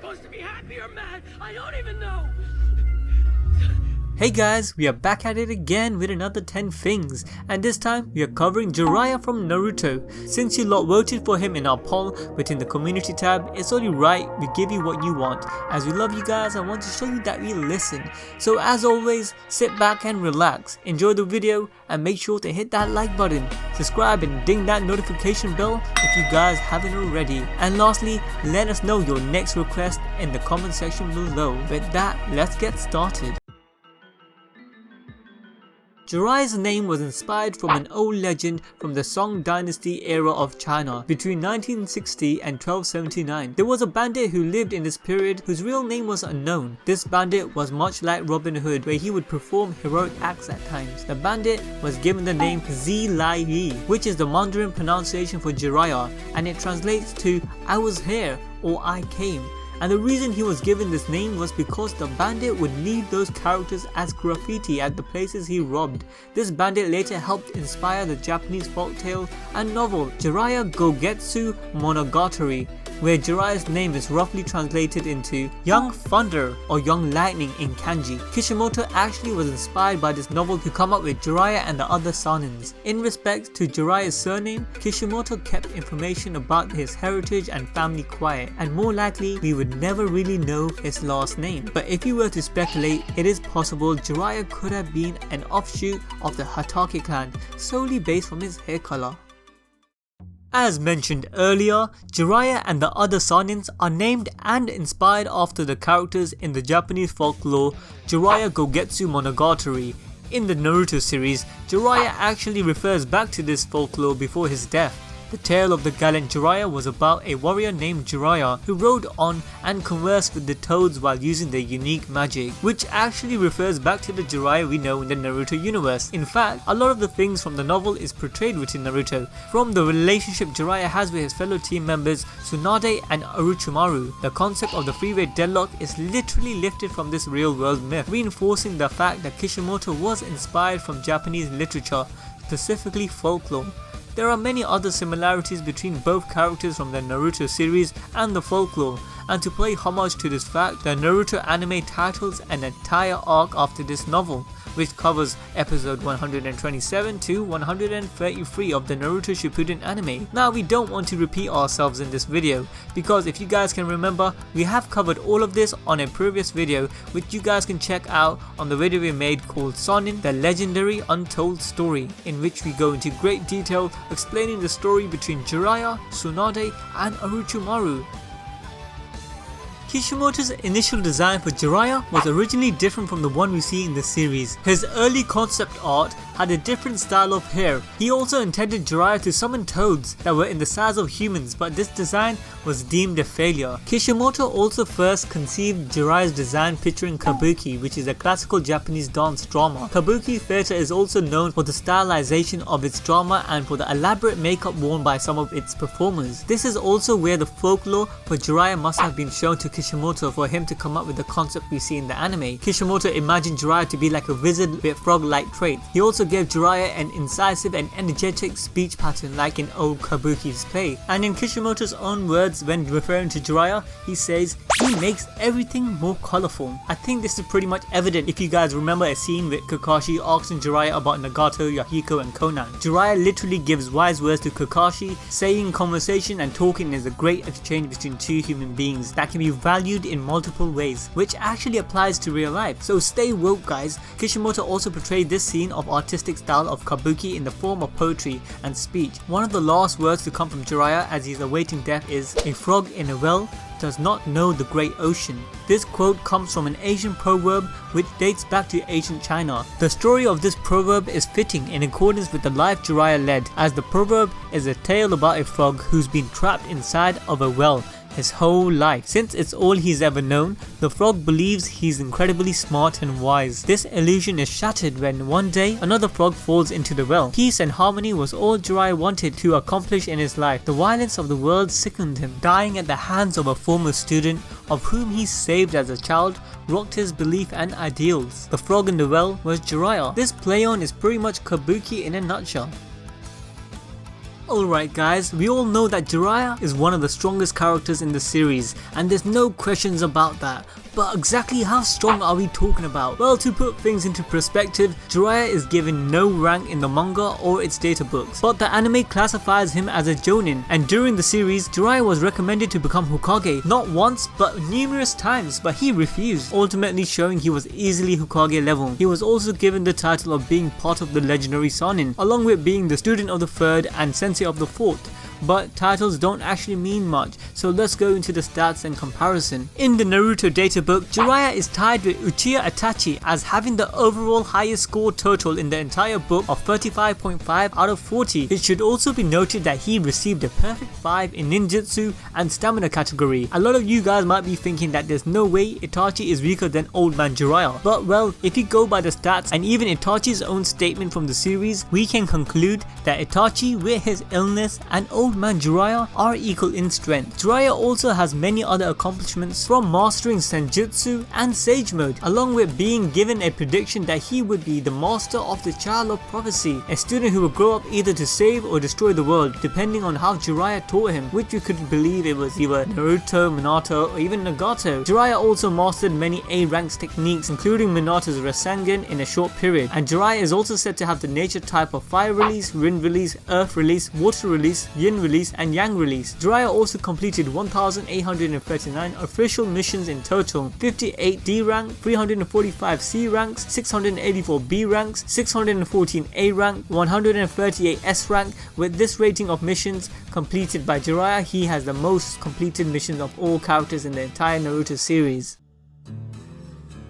supposed to be happy or mad? I don't even know. Hey guys, we are back at it again with another 10 things, and this time we are covering Jiraiya from Naruto. Since you lot voted for him in our poll within the community tab, it's only right we give you what you want. As we love you guys, I want to show you that we listen. So as always, sit back and relax, enjoy the video, and make sure to hit that like button, subscribe and ding that notification bell if you guys haven't already. And lastly, let us know your next request in the comment section below. With that, let's get started. Jiraiya's name was inspired from an old legend from the Song Dynasty era of China between 1960 and 1279. There was a bandit who lived in this period whose real name was unknown. This bandit was much like Robin Hood, where he would perform heroic acts at times. The bandit was given the name Zi Lai Yi, which is the Mandarin pronunciation for Jiraiya, and it translates to I was here or I came. And the reason he was given this name was because the bandit would leave those characters as graffiti at the places he robbed. This bandit later helped inspire the Japanese folktale and novel Jiraiya Gogetsu Monogatari, where Jiraiya's name is roughly translated into Young Thunder or Young Lightning in kanji. Kishimoto actually was inspired by this novel to come up with Jiraiya and the other Sannins. In respect to Jiraiya's surname, Kishimoto kept information about his heritage and family quiet, and more likely we would never really know his last name. But if you were to speculate, it is possible Jiraiya could have been an offshoot of the Hokage clan, solely based from his hair color. As mentioned earlier, Jiraiya and the other Sannins are named and inspired after the characters in the Japanese folklore Jiraiya Gogetsu Monogatari. In the Naruto series, Jiraiya actually refers back to this folklore before his death. The tale of the gallant Jiraiya was about a warrior named Jiraiya who rode on and conversed with the toads while using their unique magic, which actually refers back to the Jiraiya we know in the Naruto universe. In fact, a lot of the things from the novel is portrayed within Naruto, from the relationship Jiraiya has with his fellow team members Tsunade and Orochimaru. The concept of the freeway deadlock is literally lifted from this real world myth, reinforcing the fact that Kishimoto was inspired from Japanese literature, specifically folklore. There are many other similarities between both characters from the Naruto series and the folklore, and to pay homage to this fact, the Naruto anime titles an entire arc after this novel, which covers episode 127 to 133 of the Naruto Shippuden anime. Now we don't want to repeat ourselves in this video, because if you guys can remember, we have covered all of this on a previous video which you guys can check out on the video we made called Sannin, the legendary untold story, in which we go into great detail explaining the story between Jiraiya, Tsunade and Orochimaru. Kishimoto's initial design for Jiraiya was originally different from the one we see in the series. His early concept art had a different style of hair. He also intended Jiraiya to summon toads that were in the size of humans, but this design was deemed a failure. Kishimoto also first conceived Jiraiya's design featuring kabuki, which is a classical Japanese dance drama. Kabuki theatre is also known for the stylization of its drama and for the elaborate makeup worn by some of its performers. This is also where the folklore for Jiraiya must have been shown to Kishimoto for him to come up with the concept we see in the anime. Kishimoto imagined Jiraiya to be like a wizard with frog-like traits. He also gave Jiraiya an incisive and energetic speech pattern like in old Kabuki's play. And in Kishimoto's own words when referring to Jiraiya, he says, "He makes everything more colorful." I think this is pretty much evident if you guys remember a scene with Kakashi asking Jiraiya about Nagato, Yahiko and Konan. Jiraiya literally gives wise words to Kakashi, saying conversation and talking is a great exchange between two human beings that can be valued in multiple ways, which actually applies to real life. So stay woke guys. Kishimoto also portrayed this scene of artistic style of Kabuki in the form of poetry and speech. One of the last words to come from Jiraiya as he is awaiting death is, "A frog in a well does not know the great ocean." This quote comes from an Asian proverb which dates back to ancient China. The story of this proverb is fitting in accordance with the life Jiraiya led, as the proverb is a tale about a frog who's been trapped inside of a well his whole life. Since it's all he's ever known, the frog believes he's incredibly smart and wise. This illusion is shattered when one day another frog falls into the well. Peace and harmony was all Jiraiya wanted to accomplish in his life. The violence of the world sickened him. Dying at the hands of a former student of whom he saved as a child rocked his belief and ideals. The frog in the well was Jiraiya. This play on is pretty much Kabuki in a nutshell. Alright guys, we all know that Jiraiya is one of the strongest characters in the series, and there's no questions about that. But exactly how strong are we talking about? Well, to put things into perspective, Jiraiya is given no rank in the manga or its data books, but the anime classifies him as a Jonin, and during the series, Jiraiya was recommended to become Hokage, not once but numerous times, but he refused, ultimately showing he was easily Hokage level. He was also given the title of being part of the legendary Sannin, along with being the student of the third and sensei of the fourth. But titles don't actually mean much, so let's go into the stats and comparison. In the Naruto data book, Jiraiya is tied with Uchiha Itachi as having the overall highest score total in the entire book of 35.5 out of 40. It should also be noted that he received a perfect 5 in ninjutsu and stamina category. A lot of you guys might be thinking that there's no way Itachi is weaker than old man Jiraiya, but well, if you go by the stats and even Itachi's own statement from the series, we can conclude that Itachi, with his illness, and old man Jiraiya are equal in strength. Jiraiya also has many other accomplishments, from mastering Senjutsu and Sage Mode, along with being given a prediction that he would be the master of the Child of Prophecy, a student who would grow up either to save or destroy the world, depending on how Jiraiya taught him, which you could believe it was either Naruto, Minato, or even Nagato. Jiraiya also mastered many A-ranks techniques, including Minato's Rasengan in a short period, and Jiraiya is also said to have the nature type of Fire Release, Wind Release, Earth Release, Water Release, Yin Release, and Yang Release. Jiraiya also completed 1,839 official missions in total, 58 D rank, 345 C ranks, 684 B ranks, 614 A rank, 138 S rank. With this rating of missions completed by Jiraiya, he has the most completed missions of all characters in the entire Naruto series.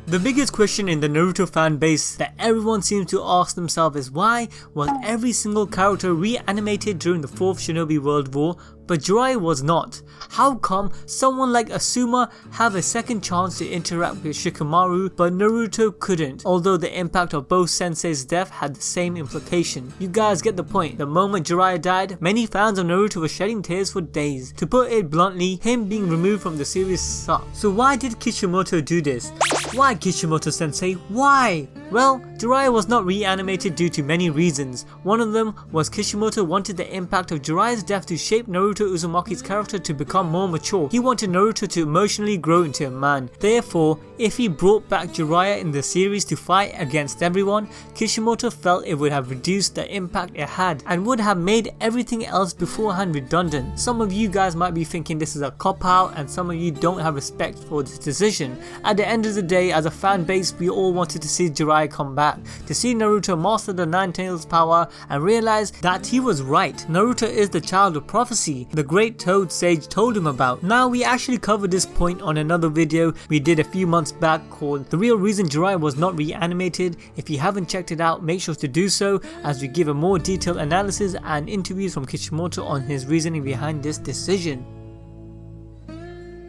The biggest question in the Naruto fan base that everyone seems to ask themselves is why was every single character reanimated during the 4th Shinobi World War, but Jiraiya was not? How come someone like Asuma have a second chance to interact with Shikamaru but Naruto couldn't, although the impact of both senseis' death had the same implication? You guys get the point. The moment Jiraiya died, many fans of Naruto were shedding tears for days. To put it bluntly, him being removed from the series sucked. So why did Kishimoto do this? Why Kishimoto sensei? Why? Well, Jiraiya was not reanimated due to many reasons. One of them was Kishimoto wanted the impact of Jiraiya's death to shape Naruto Uzumaki's character to become more mature. He wanted Naruto to emotionally grow into a man. Therefore, if he brought back Jiraiya in the series to fight against everyone, Kishimoto felt it would have reduced the impact it had and would have made everything else beforehand redundant. Some of you guys might be thinking this is a cop-out, and some of you don't have respect for this decision. At the end of the day, as a fan base, we all wanted to see Jiraiya come back, to see Naruto master the Nine Tails power and realize that he was right. Naruto is the Child of Prophecy the Great Toad Sage told him about. Now, we actually covered this point on another video we did a few months back called The Real Reason Jiraiya Was Not Reanimated. If you haven't checked it out, make sure to do so, as we give a more detailed analysis and interviews from Kishimoto on his reasoning behind this decision.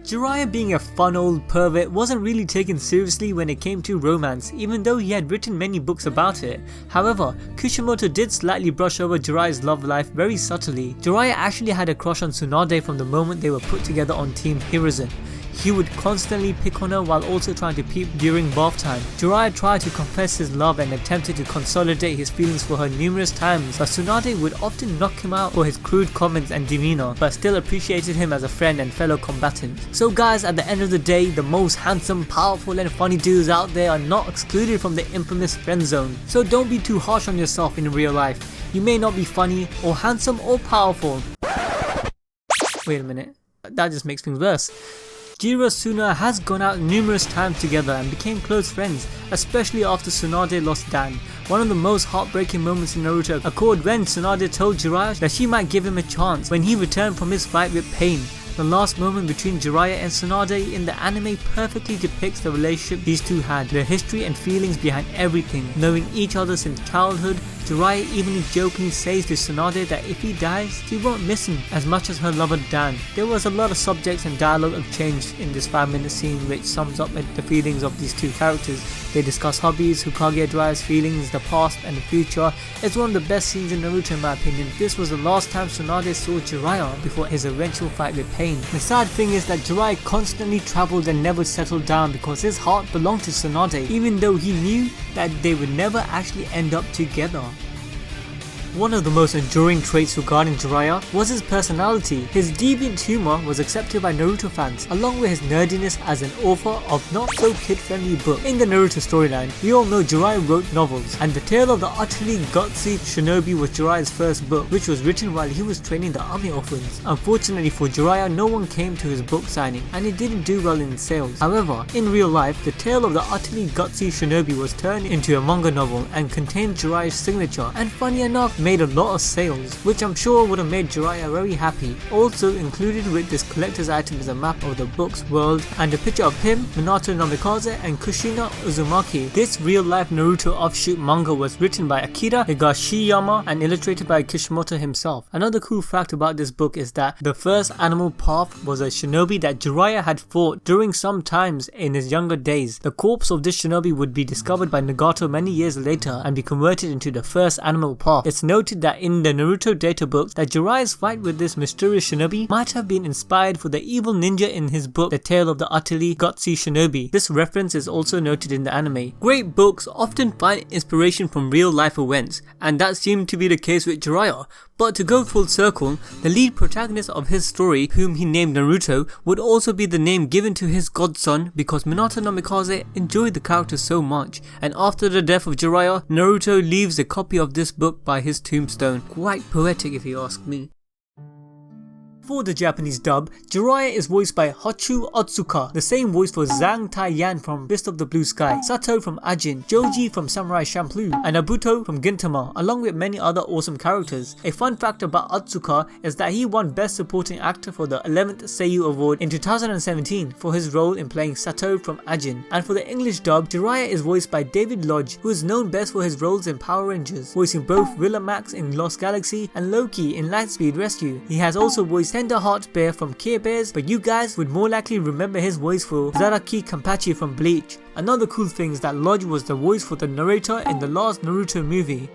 Jiraiya, being a fun old pervert, wasn't really taken seriously when it came to romance, even though he had written many books about it. However, Kishimoto did slightly brush over Jiraiya's love life very subtly. Jiraiya actually had a crush on Tsunade from the moment they were put together on Team Hiruzen. He would constantly pick on her while also trying to peep during bath time. Jiraiya tried to confess his love and attempted to consolidate his feelings for her numerous times, but Tsunade would often knock him out for his crude comments and demeanor, but still appreciated him as a friend and fellow combatant. So guys, at the end of the day, the most handsome, powerful and funny dudes out there are not excluded from the infamous friend zone. So don't be too harsh on yourself in real life. You may not be funny or handsome or powerful. Wait a minute, that just makes things worse. Jiro Suna has gone out numerous times together and became close friends, especially after Tsunade lost Dan. One of the most heartbreaking moments in Naruto occurred when Tsunade told Jiraiya that she might give him a chance when he returned from his fight with Pain. The last moment between Jiraiya and Tsunade in the anime perfectly depicts the relationship these two had, their history and feelings behind everything. Knowing each other since childhood, Jiraiya even jokingly says to Tsunade that if he dies, she won't miss him as much as her lover Dan. There was a lot of subjects and dialogue exchanged in this 5-minute scene which sums up the feelings of these two characters. They discuss hobbies, Hokage Jiraiya's feelings, the past and the future. It's one of the best scenes in Naruto in my opinion. This was the last time Tsunade saw Jiraiya before his eventual fight with Pain. The sad thing is that Jiraiya constantly travelled and never settled down because his heart belonged to Tsunade, even though he knew that they would never actually end up together. One of the most enduring traits regarding Jiraiya was his personality. His deviant humor was accepted by Naruto fans, along with his nerdiness as an author of not so kid-friendly book. In the Naruto storyline, we all know Jiraiya wrote novels, and The Tale of the Utterly Gutsy Shinobi was Jiraiya's first book, which was written while he was training the army orphans. Unfortunately for Jiraiya, no one came to his book signing, and it didn't do well in sales. However, in real life, The Tale of the Utterly Gutsy Shinobi was turned into a manga novel and contained Jiraiya's signature, and funny enough made a lot of sales, which I'm sure would have made Jiraiya very happy. Also included with this collector's item is a map of the book's world and a picture of him, Minato Namikaze and Kushina Uzumaki. This real life Naruto offshoot manga was written by Akira Higashiyama and illustrated by Kishimoto himself. Another cool fact about this book is that the first animal path was a shinobi that Jiraiya had fought during some times in his younger days. The corpse of this shinobi would be discovered by Nagato many years later and be converted into the first animal path. It's noted that in the Naruto data books that Jiraiya's fight with this mysterious shinobi might have been inspired for the evil ninja in his book The Tale of the Utterly Gutsy Shinobi. This reference is also noted in the anime. Great books often find inspiration from real life events, and that seemed to be the case with Jiraiya. But to go full circle, the lead protagonist of his story, whom he named Naruto, would also be the name given to his godson because Minato Namikaze enjoyed the character so much, and after the death of Jiraiya, Naruto leaves a copy of this book by his tombstone. Quite poetic if you ask me. For the Japanese dub, Jiraiya is voiced by Hochu Otsuka, the same voice for Zhang Taiyan from Fist of the Blue Sky, Sato from Ajin, Joji from Samurai Champloo, and Nabuto from Gintama, along with many other awesome characters. A fun fact about Otsuka is that he won Best Supporting Actor for the 11th Seiyu Award in 2017 for his role in playing Sato from Ajin. And for the English dub, Jiraiya is voiced by David Lodge, who is known best for his roles in Power Rangers, voicing both Willa Max in Lost Galaxy and Loki in Lightspeed Rescue. He has also voiced Tender Heart Bear from Care Bears, but you guys would more likely remember his voice for Zaraki Kampachi from Bleach. Another cool thing is that Lodge was the voice for the narrator in the last Naruto movie.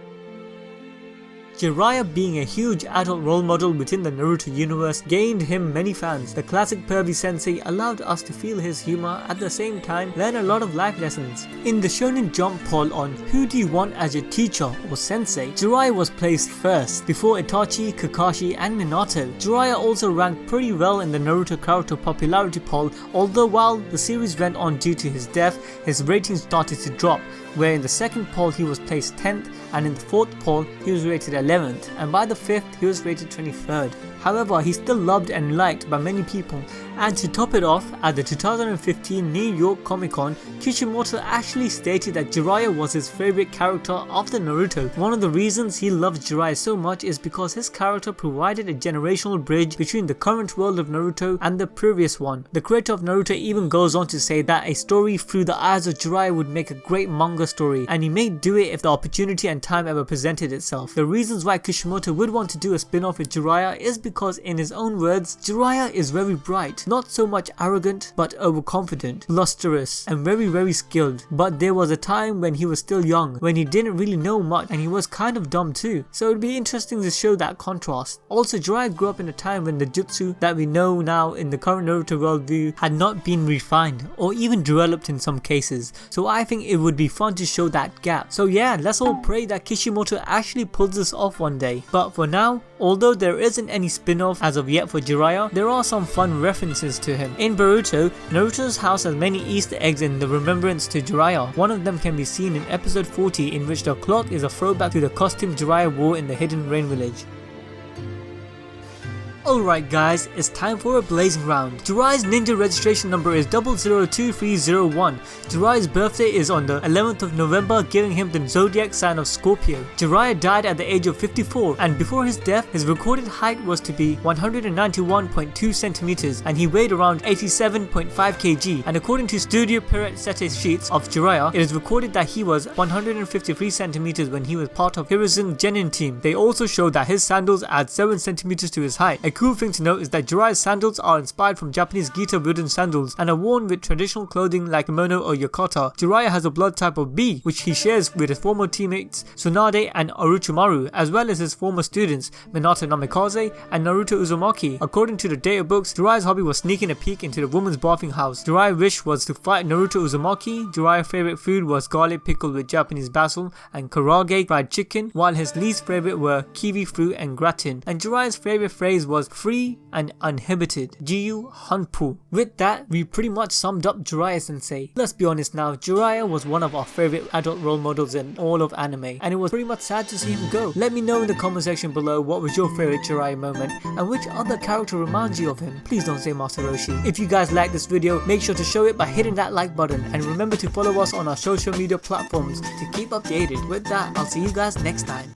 Jiraiya, being a huge adult role model within the Naruto universe, gained him many fans. The classic pervy sensei allowed us to feel his humor, at the same time learn a lot of life lessons. In the Shonen Jump poll on who do you want as your teacher or sensei, Jiraiya was placed first, before Itachi, Kakashi and Minato. Jiraiya also ranked pretty well in the Naruto character popularity poll, although while the series went on due to his death, his ratings started to drop, where in the second poll he was placed 10th, and in the fourth poll he was rated 11th, and by the fifth he was rated 23rd. However, he's still loved and liked by many people. And to top it off, at the 2015 New York Comic Con, Kishimoto actually stated that Jiraiya was his favourite character after Naruto. One of the reasons he loves Jiraiya so much is because his character provided a generational bridge between the current world of Naruto and the previous one. The creator of Naruto even goes on to say that a story through the eyes of Jiraiya would make a great manga story, and he may do it if the opportunity and time ever presented itself. The reasons why Kishimoto would want to do a spin-off with Jiraiya is because, in his own words, Jiraiya is very bright, not so much arrogant but overconfident, lustrous and very skilled. But there was a time when he was still young, when he didn't really know much and he was kind of dumb too, so it'd be interesting to show that contrast. Also, Jiraiya grew up in a time when the jutsu that we know now in the current Naruto worldview had not been refined or even developed in some cases, so I think it would be fun to show that gap. So yeah, let's all pray that Kishimoto actually pulls this off one day. But for now, although there isn't any spin-off as of yet for Jiraiya, there are some fun references to him. In Boruto, Naruto's house has many Easter eggs in the remembrance to Jiraiya. One of them can be seen in episode 40, in which the clock is a throwback to the costume Jiraiya wore in the Hidden Rain Village. Alright guys, it's time for a blazing round. Jiraiya's ninja registration number is 002301. Jiraiya's birthday is on the 11th of November, giving him the zodiac sign of Scorpio. Jiraiya died at the age of 54, and before his death, his recorded height was to be 191.2 centimeters, and he weighed around 87.5 kg. And according to Studio Pirate Sete sheets of Jiraiya, it is recorded that he was 153 centimeters when he was part of Hiruzen Genin team. They also show that his sandals add 7 centimeters to his height. A cool thing to note is that Jiraiya's sandals are inspired from Japanese Gita wooden sandals and are worn with traditional clothing like kimono or yukata. Jiraiya has a blood type of B, which he shares with his former teammates Tsunade and Orochimaru, as well as his former students Minato Namikaze and Naruto Uzumaki. According to the data books, Jiraiya's hobby was sneaking a peek into the woman's bathing house. Jiraiya's wish was to fight Naruto Uzumaki. Jiraiya's favorite food was garlic pickle with Japanese basil and karage fried chicken, while his least favorite were kiwi fruit and gratin. And Jiraiya's favorite phrase was free and uninhibited, Jiyu Hanpu. With that, we pretty much summed up Jiraiya sensei. Let's be honest now, Jiraiya was one of our favorite adult role models in all of anime, and it was pretty much sad to see him go. Let me know in the comment section below what was your favorite Jiraiya moment and which other character reminds you of him. Please don't say Master Roshi. If you guys like this video, make sure to show it by hitting that like button, and remember to follow us on our social media platforms to keep updated. With that, I'll see you guys next time.